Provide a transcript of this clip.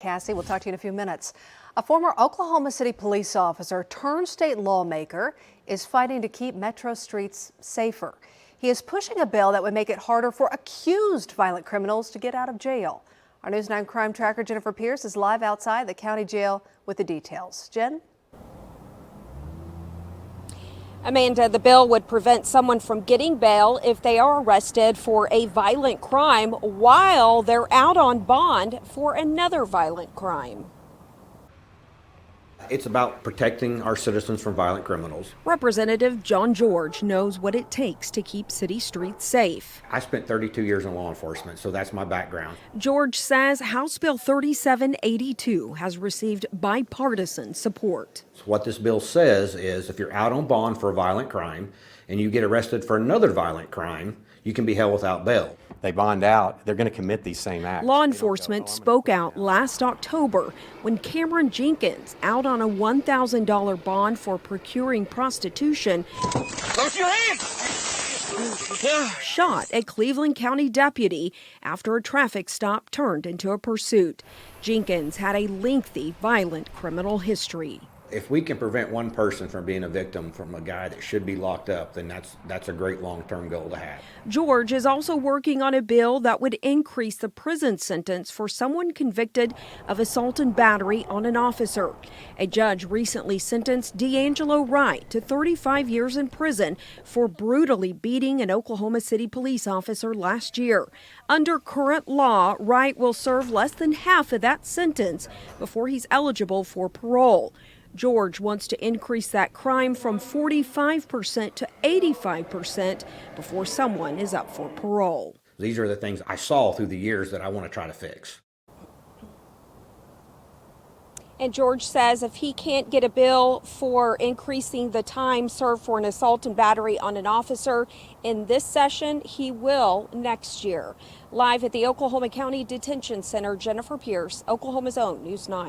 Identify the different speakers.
Speaker 1: Cassie, we'll talk to you in a few minutes. A former Oklahoma City police officer turned state lawmaker is fighting to keep metro streets safer. He is pushing a bill that would make it harder for accused violent criminals to get out of jail. Our News 9 crime tracker Jennifer Pierce is live outside the county jail with the details. Jen?
Speaker 2: Amanda, the bill would prevent someone from getting bail if they are arrested for a violent crime while they're out on bond for another violent crime.
Speaker 3: It's about protecting our citizens from violent criminals.
Speaker 2: Representative John George knows what it takes to keep city streets safe.
Speaker 3: I spent 32 years in law enforcement, so that's my background.
Speaker 2: George says House Bill 3782 has received bipartisan support.
Speaker 3: So what this bill says is if you're out on bond for a violent crime and you get arrested for another violent crime, you can be held without bail.
Speaker 4: They bond out, they're going to commit these same acts.
Speaker 2: Law enforcement spoke out last October when Kameron Jenkins, out on a $1,000 bond for procuring prostitution, shot a Cleveland County deputy after a traffic stop turned into a pursuit. Jenkins had a lengthy violent criminal history.
Speaker 3: If we can prevent one person from being a victim from a guy that should be locked up, then that's a great long-term goal to have.
Speaker 2: George is also working on a bill that would increase the prison sentence for someone convicted of assault and battery on an officer. A judge recently sentenced D'Angelo Wright to 35 years in prison for brutally beating an Oklahoma City police officer last year. Under current law, Wright will serve less than half of that sentence before he's eligible for parole. George wants to increase that crime from 45% to 85% before someone is up for parole.
Speaker 3: These are the things I saw through the years that I want to try to fix.
Speaker 2: And George says if he can't get a bill for increasing the time served for an assault and battery on an officer in this session, he will next year. Live at the Oklahoma County Detention Center, Jennifer Pierce, Oklahoma's own News 9.